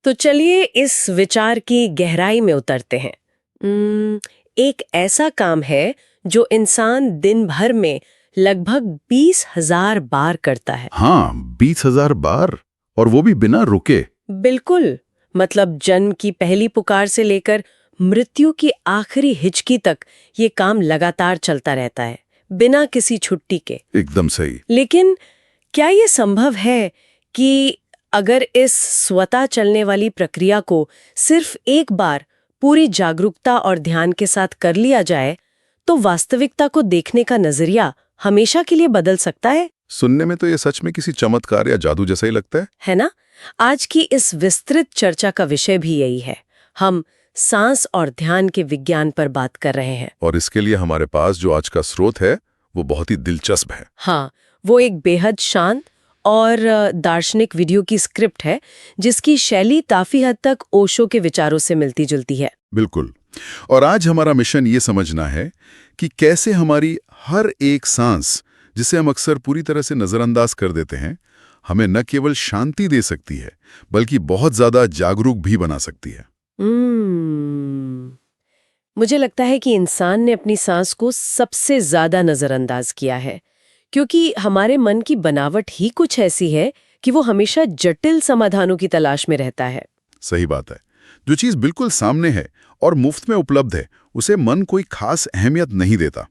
तो चलिए इस विचार की गहराई में उतरते हैं। एक ऐसा काम है जो इंसान दिन भर में लगभग 20,000 बार करता है। हाँ, 20,000 बार, और वो भी बिना रुके। बिल्कुल, मतलब जन्म की पहली पुकार से लेकर मृत्यु की आखिरी हिचकी तक ये काम लगातार चलता रहता है, बिना किसी छुट्टी के। एकदम सही। लेकिन क्या ये संभव है कि अगर इस स्वतः चलने वाली प्रक्रिया को सिर्फ एक बार पूरी जागरूकता और ध्यान के साथ कर लिया जाए, तो वास्तविकता को देखने का नजरिया हमेशा के लिए बदल सकता है? सुनने में तो ये सच में किसी चमत्कार या जादू जैसा ही लगता है ना? आज की इस विस्तृत चर्चा का विषय भी यही है। हम सांस और ध्यान के विज्ञान पर बात कर रहे हैं। और इसके लिए हमारे पास जो आज का स्रोत है वो बहुत ही दिलचस्प है। हाँ, वो एक बेहद शांत और दार्शनिक वीडियो की स्क्रिप्ट है, जिसकी शैली काफी हद तक ओशो के विचारों से मिलती जुलती है। बिल्कुल। और आज हमारा मिशन ये समझना है कि कैसे हमारी हर एक सांस, जिसे हम अक्सर पूरी तरह से नजरअंदाज कर देते हैं, हमें न केवल शांति दे सकती है बल्कि बहुत ज्यादा जागरूक भी बना सकती है। मुझे लगता है कि इंसान ने अपनी सांस को सबसे ज्यादा नजरअंदाज किया है, क्योंकि हमारे मन की बनावट ही कुछ ऐसी है कि वो हमेशा जटिल समाधानों की तलाश में रहता है। सही बात है। जो चीज बिल्कुल सामने है और मुफ्त में उपलब्ध है, उसे मन कोई खास अहमियत नहीं देता।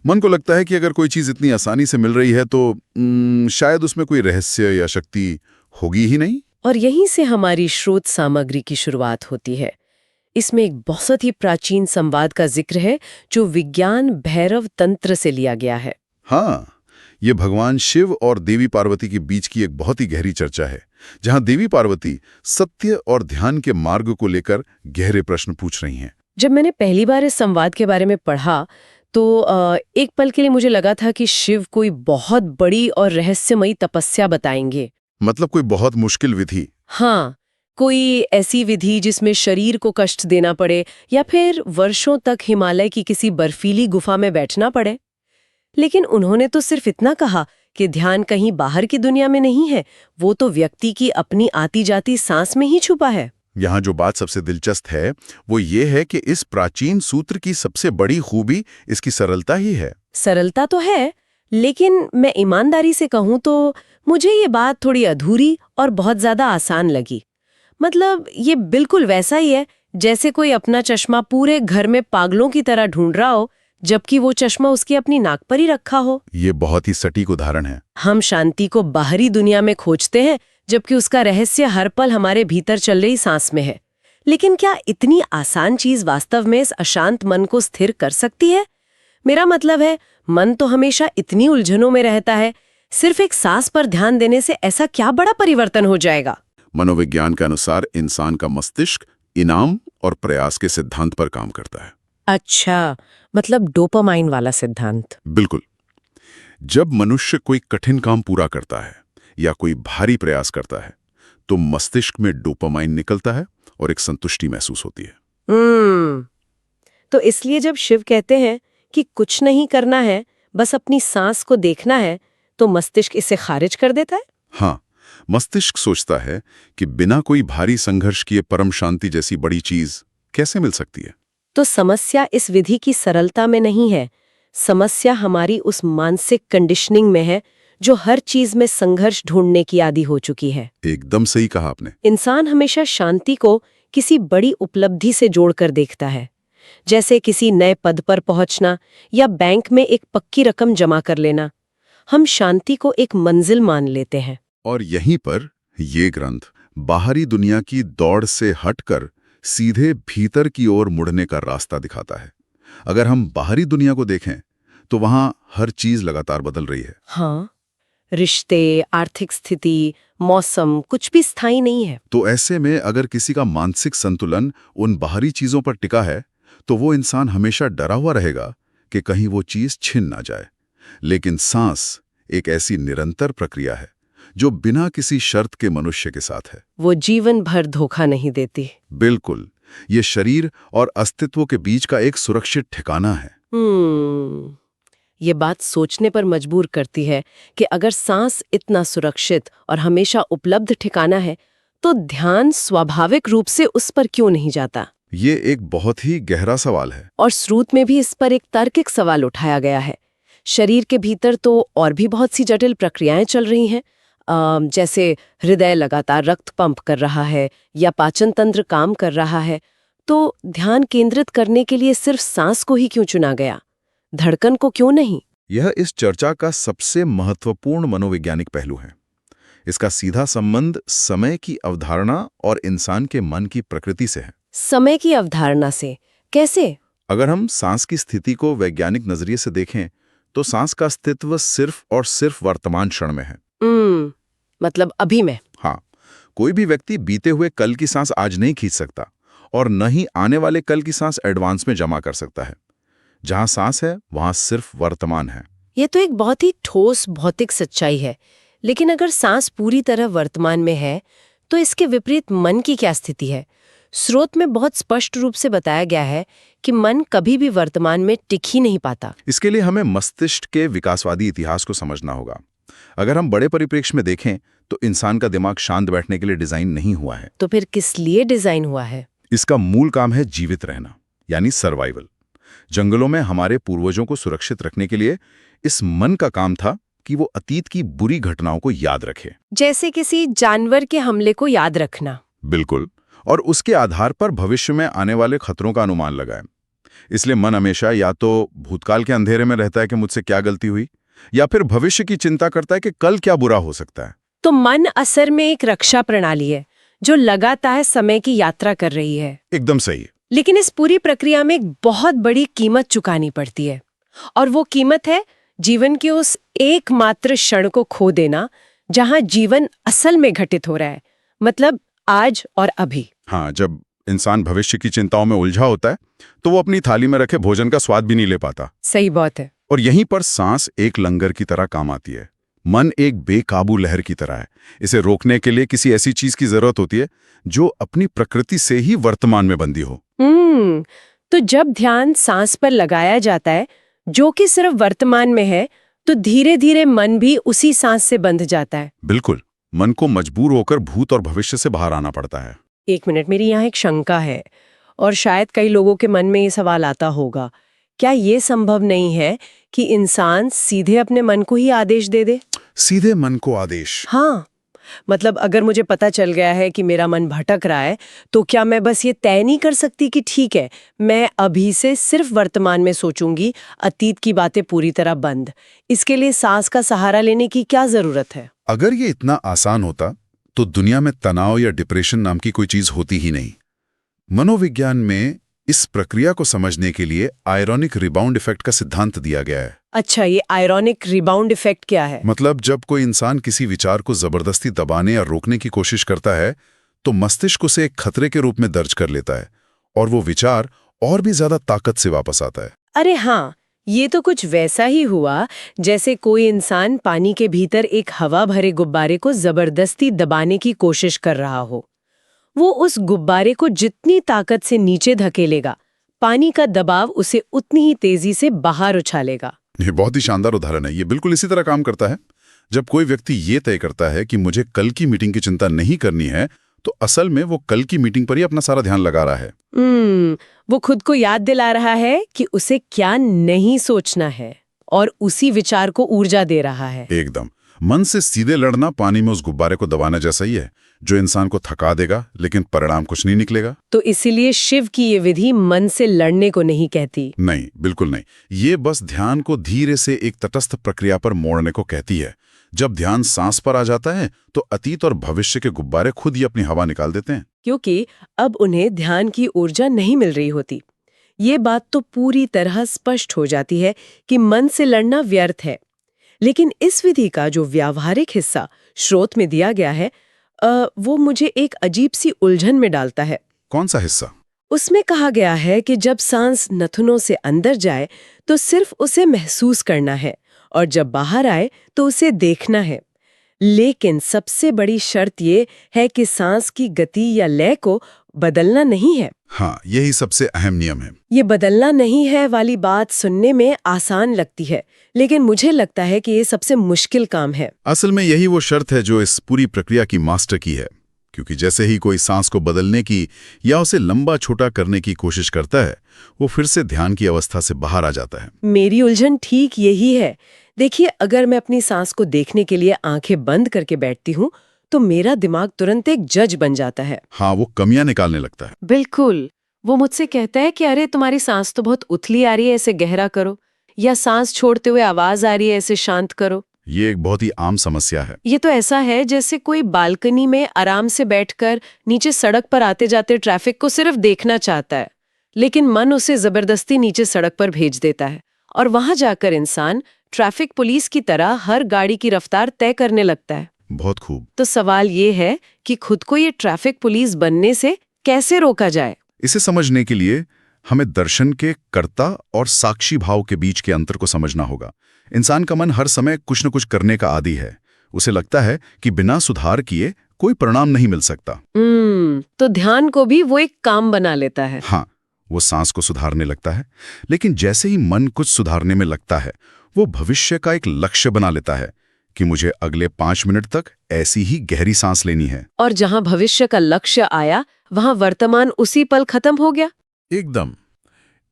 मन को लगता है कि अगर कोई चीज इतनी आसानी से मिल रही है तो शायद उसमें कोई रहस्य या शक्ति होगी ही नहीं। और यहीं से हमारी स्रोत सामग्री की शुरुआत होती है। इसमें एक बहुत ही प्राचीन संवाद का जिक्र है जो विज्ञान भैरव तंत्र से लिया गया है। हाँ, ये भगवान शिव और देवी पार्वती के बीच की एक बहुत ही गहरी चर्चा है, जहां देवी पार्वती सत्य और ध्यान के मार्ग को लेकर गहरे प्रश्न पूछ रही हैं। जब मैंने पहली बार इस संवाद के बारे में पढ़ा तो एक पल के लिए मुझे लगा था कि शिव कोई बहुत बड़ी और रहस्यमयी तपस्या बताएंगे। मतलब कोई बहुत मुश्किल विधि। हाँ, कोई ऐसी विधि जिसमें शरीर को कष्ट देना पड़े या फिर वर्षों तक हिमालय की किसी बर्फीली गुफा में बैठना पड़े। लेकिन उन्होंने तो सिर्फ इतना कहा कि ध्यान कहीं बाहर की दुनिया में नहीं है, वो तो व्यक्ति की अपनी आती जाती सांस में ही छुपा है। यहाँ जो बात सबसे दिलचस्प है वो ये है कि इस प्राचीन सूत्र की सबसे बड़ी खूबी इसकी सरलता ही है। सरलता तो है, लेकिन मैं ईमानदारी से कहूँ तो मुझे ये बात थोड़ी अधूरी और बहुत ज्यादा आसान लगी। मतलब ये बिल्कुल वैसा ही है जैसे कोई अपना चश्मा पूरे घर में पागलों की तरह ढूंढ रहा हो, जबकि वो चश्मा उसकी अपनी नाक पर ही रखा हो। ये बहुत ही सटीक उदाहरण है। हम शांति को बाहरी दुनिया में खोजते हैं, जबकि उसका रहस्य हर पल हमारे भीतर चल रही सांस में है। लेकिन क्या इतनी आसान चीज वास्तव में इस अशांत मन को स्थिर कर सकती है? मेरा मतलब है, मन तो हमेशा इतनी उलझनों में रहता है, सिर्फ एक सांस पर ध्यान देने से ऐसा क्या बड़ा परिवर्तन हो जाएगा? मनोविज्ञान के अनुसार इंसान का मस्तिष्क इनाम और प्रयास के सिद्धांत पर काम करता है। अच्छा, मतलब डोपामाइन वाला सिद्धांत। बिल्कुल। जब मनुष्य कोई कठिन काम पूरा करता है या कोई भारी प्रयास करता है तो मस्तिष्क में डोपामाइन निकलता है और एक संतुष्टि महसूस होती है। तो इसलिए जब शिव कहते हैं कि कुछ नहीं करना है, बस अपनी सांस को देखना है, तो मस्तिष्क इसे खारिज कर देता है? हाँ, मस्तिष्क सोचता है कि बिना कोई भारी संघर्ष किए परम शांति जैसी बड़ी चीज कैसे मिल सकती है। तो समस्या इस विधि की सरलता में नहीं है, समस्या हमारी उस मानसिक कंडीशनिंग में है जो हर चीज में संघर्ष ढूंढने की आदी हो चुकी है। एकदम सही कहा आपने। इंसान हमेशा शांति को किसी बड़ी उपलब्धि से जोड़कर देखता है, जैसे किसी नए पद पर पहुंचना या बैंक में एक पक्की रकम जमा कर लेना। हम शांति को एक मंजिल मान लेते हैं। और यहीं पर ये ग्रंथ बाहरी दुनिया की दौड़ से हटकर सीधे भीतर की ओर मुड़ने का रास्ता दिखाता है। अगर हम बाहरी दुनिया को देखें तो वहां हर चीज लगातार बदल रही है। हाँ, रिश्ते, आर्थिक स्थिति, मौसम, कुछ भी स्थायी नहीं है। तो ऐसे में अगर किसी का मानसिक संतुलन उन बाहरी चीजों पर टिका है तो वो इंसान हमेशा डरा हुआ रहेगा कि कहीं वो चीज छिन ना जाए। लेकिन सांस एक ऐसी निरंतर प्रक्रिया है जो बिना किसी शर्त के मनुष्य के साथ है। वो जीवन भर धोखा नहीं देती। बिल्कुल, ये शरीर और अस्तित्व के बीच का एक सुरक्षित ठिकाना है। ये बात सोचने पर मजबूर करती है कि अगर सांस इतना सुरक्षित और हमेशा उपलब्ध ठिकाना है, तो ध्यान स्वाभाविक रूप से उस पर क्यों नहीं जाता? ये एक बहुत ही गहरा सवाल है। और स्रोत में भी इस पर एक तार्किक सवाल उठाया गया है। शरीर के भीतर तो और भी बहुत सी जटिल प्रक्रियाएं चल रही हैं, जैसे हृदय लगातार रक्त पंप कर रहा है या पाचन तंत्र काम कर रहा है। तो ध्यान केंद्रित करने के लिए सिर्फ सांस को ही क्यों चुना गया, धड़कन को क्यों नहीं? यह इस चर्चा का सबसे महत्वपूर्ण मनोवैज्ञानिक पहलू है। इसका सीधा संबंध समय की अवधारणा और इंसान के मन की प्रकृति से है। समय की अवधारणा से कैसे? अगर हम सांस की स्थिति को वैज्ञानिक नजरिए से देखें तो सांस का अस्तित्व सिर्फ और सिर्फ वर्तमान क्षण में है। मतलब अभी में? हाँ, कोई भी व्यक्ति बीते हुए कल की सांस आज नहीं खींच सकता और न ही आने वाले कल की सांस एडवांस में जमा कर सकता है। जहां सांस है वहां सिर्फ वर्तमान है। ये तो एक बहुत ही ठोस भौतिक सच्चाई है। लेकिन अगर सांस पूरी तरह वर्तमान में है तो इसके विपरीत मन की क्या स्थिति है? स्रोत में बहुत स्पष्ट रूप से बताया गया है कि मन कभी भी वर्तमान में टिक ही नहीं पाता। इसके लिए हमें मस्तिष्क के विकासवादी इतिहास को समझना होगा। अगर हम बड़े परिप्रेक्ष्य में देखें तो इंसान का दिमाग शांत बैठने के लिए डिजाइन नहीं हुआ है। तो फिर किस लिए डिजाइन हुआ है? इसका मूल काम है जीवित रहना, यानी सर्वाइवल। जंगलों में हमारे पूर्वजों को सुरक्षित रखने के लिए इस मन का काम था कि वो अतीत की बुरी घटनाओं को याद रखे, जैसे किसी जानवर के हमले को याद रखना। बिल्कुल, और उसके आधार पर भविष्य में आने वाले खतरों का अनुमान लगाए। इसलिए मन हमेशा या तो भूतकाल के अंधेरे में रहता है कि मुझसे क्या गलती हुई, या फिर भविष्य की चिंता करता है कि कल क्या बुरा हो सकता है। तो मन असल में एक रक्षा प्रणाली है जो लगातार समय की यात्रा कर रही है। एकदम सही। लेकिन इस पूरी प्रक्रिया में एक बहुत बड़ी कीमत चुकानी पड़ती है, और वो कीमत है जीवन के उस एकमात्र क्षण को खो देना जहां जीवन असल में घटित हो रहा है, मतलब आज और अभी। हाँ, जब इंसान भविष्य की चिंताओं में उलझा होता है तो वो अपनी थाली में रखे भोजन का स्वाद भी नहीं ले पाता। सही बात है। और यहीं पर सांस एक लंगर की तरह काम आती है। मन एक बेकाबू लहर की तरह है। इसे रोकने के लिए किसी ऐसी चीज की जरूरत होती है जो अपनी प्रकृति से ही वर्तमान में बंधी हो। तो जब ध्यान सांस पर लगाया जाता है जो कि सिर्फ वर्तमान में है, तो धीरे धीरे मन भी उसी सांस से बंध जाता है। बिल्कुल, मन को मजबूर होकर भूत और भविष्य से बाहर आना पड़ता है। एक मिनट, मेरी यहाँ एक शंका है, और शायद कई लोगों के मन में ये सवाल आता होगा, क्या ये संभव नहीं है कि इंसान सीधे अपने मन को ही आदेश दे दे? सीधे मन को आदेश? हाँ, मतलब अगर मुझे पता चल गया है कि मेरा मन भटक रहा है, तो क्या मैं बस ये तय नहीं कर सकती कि ठीक है, मैं अभी से सिर्फ वर्तमान में सोचूंगी, अतीत की बातें पूरी तरह बंद? इसके लिए सांस का सहारा लेने की क्या जरूरत है? अगर ये इतना आसान होता तो दुनिया में तनाव या डिप्रेशन नाम की कोई चीज होती ही नहीं। मनोविज्ञान में इस प्रक्रिया को समझने के लिए आयरॉनिक रिबाउंड इफेक्ट का सिद्धांत दिया गया है। अच्छा, ये आयरॉनिक रिबाउंड इफेक्ट क्या है? मतलब जब कोई इंसान किसी विचार को जबरदस्ती दबाने या रोकने की कोशिश करता है तो मस्तिष्क उसे एक खतरे के रूप में दर्ज कर लेता है और वो विचार और भी ज्यादा ताकत से वापस आता है। अरे हाँ, ये तो कुछ वैसा ही हुआ जैसे कोई इंसान पानी के भीतर एक हवा भरे गुब्बारे को जबरदस्ती दबाने की कोशिश कर रहा हो। वो उस गुब्बारे को जितनी ताकत से नीचे धकेलेगा, पानी का दबाव उसे उतनी ही तेजी से बाहर उछालेगा। ये बहुत ही शानदार उदाहरण है। ये बिल्कुल इसी तरह काम करता है। जब कोई व्यक्ति ये तय करता है कि मुझे कल की मीटिंग की चिंता नहीं करनी है, तो असल में वो कल की मीटिंग पर ही अपना सारा ध्यान लगा रहा है। वो खुद को याद दिला रहा है कि उसे क्या नहीं सोचना है और उसी विचार को ऊर्जा दे रहा है। एकदम। मन से सीधे लड़ना पानी में उस गुब्बारे को दबाना जैसा ही है, जो इंसान को थका देगा लेकिन परिणाम कुछ नहीं निकलेगा। तो इसीलिए शिव की ये विधि मन से लड़ने को नहीं कहती। नहीं, बिल्कुल नहीं। ये बस ध्यान को धीरे से एक तटस्थ प्रक्रिया पर मोड़ने को कहती है। जब ध्यान सांस पर आ जाता है तो अतीत और भविष्य के गुब्बारे खुद ही अपनी हवा निकाल देते हैं, क्योंकि अब उन्हें ध्यान की ऊर्जा नहीं मिल रही होती। ये बात तो पूरी तरह स्पष्ट हो जाती है कि मन से लड़ना व्यर्थ है। लेकिन इस विधि का जो व्यावहारिक हिस्सा स्रोत में दिया गया है, वो मुझे एक अजीब सी उलझन में डालता है। कौन सा हिस्सा? उसमें कहा गया है कि जब सांस नथुनों से अंदर जाए तो सिर्फ उसे महसूस करना है और जब बाहर आए तो उसे देखना है। लेकिन सबसे बड़ी शर्त ये है कि सांस की गति या लय को बदलना नहीं है। हाँ, यही सबसे अहम नियम है। ये बदलना नहीं है वाली बात सुनने में आसान लगती है, लेकिन मुझे लगता है कि ये सबसे मुश्किल काम है। असल में यही वो शर्त है जो इस पूरी प्रक्रिया की मास्टर की है। क्योंकि जैसे ही कोई सांस को बदलने की या उसे लंबा छोटा करने की कोशिश करता है, वो फिर से ध्यान की अवस्था से बाहर आ जाता है। मेरी उलझन ठीक यही है। देखिए, अगर मैं अपनी सांस को देखने के लिए आंखें बंद करके बैठती हूँ तो मेरा दिमाग तुरंत एक जज बन जाता है। हाँ, वो कमियां निकालने लगता है। बिल्कुल। वो मुझसे कहता है कि अरे तुम्हारी सांस तो बहुत उथली आ रही है, ऐसे गहरा करो, या सांस छोड़ते हुए आवाज आ रही है, ऐसे शांत करो। ये एक बहुत ही आम समस्या है। ये तो ऐसा है जैसे कोई बालकनी में आराम से बैठकर नीचे सड़क पर आते जाते ट्रैफिक को सिर्फ देखना चाहता है, लेकिन मन उसे जबरदस्ती नीचे सड़क पर भेज देता है और वहां जाकर इंसान ट्रैफिक पुलिस की तरह हर गाड़ी की रफ्तार तय करने लगता है। बहुत खूब। तो सवाल ये है कि खुद को ये ट्रैफिक पुलिस बनने से कैसे रोका जाए? इसे समझने के लिए हमें दर्शन के कर्ता और साक्षी भाव के बीच के अंतर को समझना होगा। इंसान का मन हर समय कुछ न कुछ करने का आदी है। उसे लगता है कि बिना सुधार किए कोई परिणाम नहीं मिल सकता। तो ध्यान को भी वो एक काम बना लेता है। हाँ, वो सांस को सुधारने लगता है, लेकिन जैसे ही मन कुछ सुधारने में लगता है, वो भविष्य का एक लक्ष्य बना लेता है कि मुझे अगले 5 मिनट तक ऐसी ही गहरी सांस लेनी है। और जहां भविष्य का लक्ष्य आया, वहां वर्तमान उसी पल खत्म हो गया। एकदम।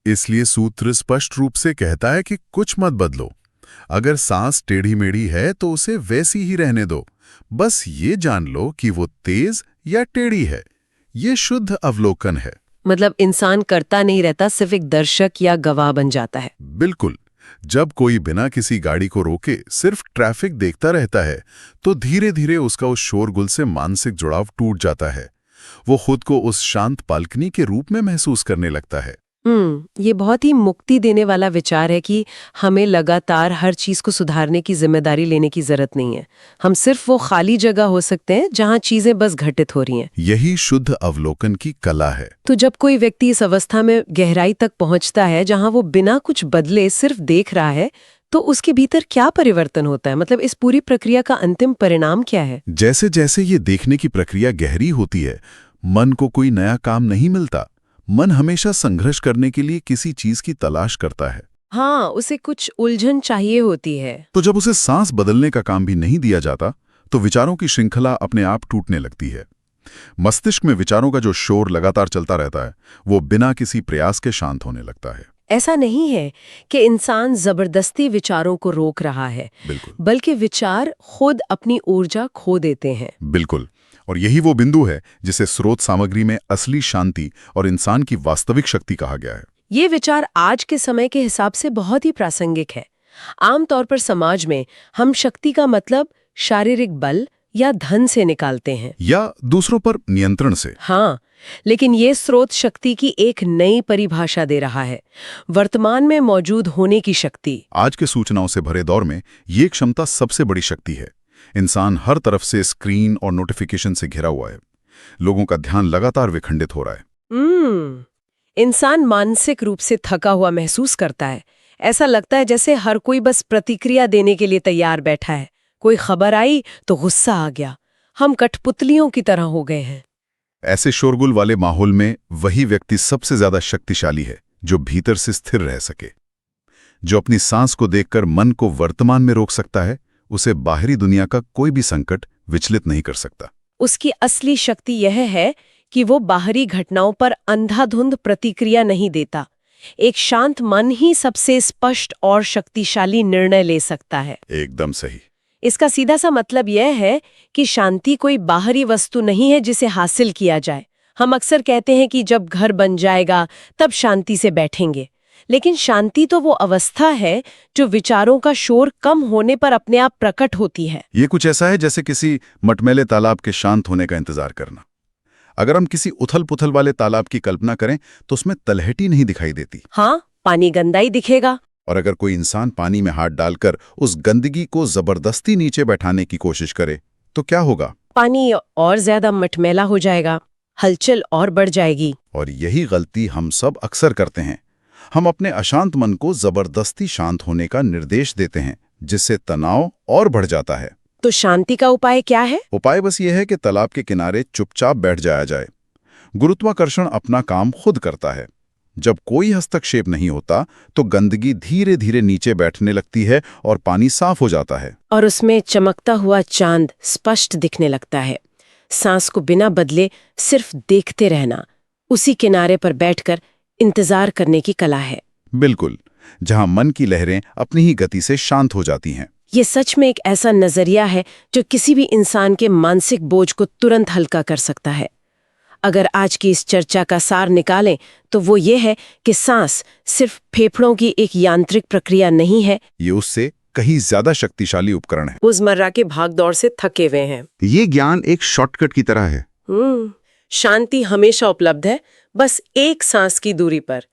इसलिए सूत्र स्पष्ट रूप से कहता है कि कुछ मत बदलो। अगर सांस टेढ़ी मेढ़ी है तो उसे वैसी ही रहने दो। बस ये जान लो कि वो तेज या टेढ़ी है। ये शुद्ध अवलोकन है। मतलब इंसान करता नहीं रहता, सिर्फ एक दर्शक या गवाह बन जाता है। बिल्कुल। जब कोई बिना किसी गाड़ी को रोके सिर्फ ट्रैफिक देखता रहता है तो धीरे धीरे उसका उस शोरगुल से मानसिक जुड़ाव टूट जाता है। वो खुद को उस शांत बालकनी के रूप में महसूस करने लगता है। ये बहुत ही मुक्ति देने वाला विचार है कि हमें लगातार हर चीज को सुधारने की जिम्मेदारी लेने की जरूरत नहीं है। हम सिर्फ वो खाली जगह हो सकते हैं जहां चीजें बस घटित हो रही हैं। यही शुद्ध अवलोकन की कला है। तो जब कोई व्यक्ति इस अवस्था में गहराई तक पहुंचता है जहां वो बिना कुछ बदले सिर्फ देख रहा है, तो उसके भीतर क्या परिवर्तन होता है? मतलब इस पूरी प्रक्रिया का अंतिम परिणाम क्या है? जैसे जैसे ये देखने की प्रक्रिया गहरी होती है, मन को कोई नया काम नहीं मिलता। मन हमेशा संघर्ष करने के लिए किसी चीज की तलाश करता है। हाँ, उसे कुछ उलझन चाहिए होती है। तो जब उसे सांस बदलने का काम भी नहीं दिया जाता, तो विचारों की श्रृंखला अपने आप टूटने लगती है। मस्तिष्क में विचारों का जो शोर लगातार चलता रहता है, वो बिना किसी प्रयास के शांत होने लगता है। ऐसा नहीं है कि इंसान जबरदस्ती विचारों को रोक रहा है, बिल्कुल। बल्कि विचार खुद अपनी ऊर्जा खो देते हैं। बिल्कुल। और यही वो बिंदु है जिसे स्रोत सामग्री में असली शांति और इंसान की वास्तविक शक्ति कहा गया है। ये विचार आज के समय के हिसाब से बहुत ही प्रासंगिक है। आमतौर पर समाज में हम शक्ति का मतलब शारीरिक बल या धन से निकालते हैं, या दूसरों पर नियंत्रण से। हाँ, लेकिन ये स्रोत शक्ति की एक नई परिभाषा दे रहा है, वर्तमान में मौजूद होने की शक्ति। आज के सूचनाओं से भरे दौर में ये क्षमता सबसे बड़ी शक्ति है। इंसान हर तरफ से स्क्रीन और नोटिफिकेशन से घिरा हुआ है। लोगों का ध्यान लगातार विखंडित हो रहा है। इंसान मानसिक रूप से थका हुआ महसूस करता है। ऐसा लगता है जैसे हर कोई बस प्रतिक्रिया देने के लिए तैयार बैठा है। कोई खबर आई तो गुस्सा आ गया। हम कठपुतलियों की तरह हो गए हैं। ऐसे शोरगुल वाले माहौल में वही व्यक्ति सबसे ज्यादा शक्तिशाली है जो भीतर से स्थिर रह सके, जो अपनी सांस को देखकर मन को वर्तमान में रोक सकता है। उसे बाहरी दुनिया का कोई भी संकट विचलित नहीं कर सकता। उसकी असली शक्ति यह है कि वो बाहरी घटनाओं पर अंधाधुंध प्रतिक्रिया नहीं देता। एक शांत मन ही सबसे स्पष्ट और शक्तिशाली निर्णय ले सकता है। एकदम सही। इसका सीधा सा मतलब यह है कि शांति कोई बाहरी वस्तु नहीं है जिसे हासिल किया जाए। हम अक्सर कहते हैं कि जब घर बन जाएगा तब शांति से बैठेंगे, लेकिन शांति तो वो अवस्था है जो विचारों का शोर कम होने पर अपने आप प्रकट होती है। ये कुछ ऐसा है जैसे किसी मटमैले तालाब के शांत होने का इंतजार करना। अगर हम किसी उथल-पुथल वाले तालाब की कल्पना करें तो उसमें तलहटी नहीं दिखाई देती। हाँ, पानी गंदा ही दिखेगा। और अगर कोई इंसान पानी में हाथ डालकर उस गंदगी को जबरदस्ती नीचे बैठाने की कोशिश करे तो क्या होगा? पानी और ज्यादा मटमैला हो जाएगा, हलचल और बढ़ जाएगी। और यही गलती हम सब अक्सर करते हैं। हम अपने अशांत मन को जबरदस्ती शांत होने का निर्देश देते हैं, जिससे तनाव और बढ़ जाता है। तो शांति का उपाय क्या है? उपाय बस यह है कि तालाब के किनारे चुपचाप बैठ जाया जाए। गुरुत्वाकर्षण अपना काम खुद करता है। जब कोई हस्तक्षेप नहीं होता तो गंदगी धीरे धीरे नीचे बैठने लगती है और पानी साफ हो जाता है। और उसमें चमकता हुआ चांद स्पष्ट दिखने लगता है। सांस को बिना बदले सिर्फ देखते रहना, उसी किनारे पर बैठकर इंतजार करने की कला है। बिल्कुल, जहां मन की लहरें अपनी ही गति से शांत हो जाती हैं। ये सच में एक ऐसा नजरिया है जो किसी भी इंसान के मानसिक बोझ को तुरंत हल्का कर सकता है। अगर आज की इस चर्चा का सार निकालें तो वो ये है कि सांस सिर्फ फेफड़ों की एक यांत्रिक प्रक्रिया नहीं है, ये उससे कहीं ज्यादा शक्तिशाली उपकरण है। रोजमर्रा के भागदौड़ से थके हुए हैं। ये ज्ञान एक शॉर्टकट की तरह है। शांति हमेशा उपलब्ध है, बस एक सांस की दूरी पर।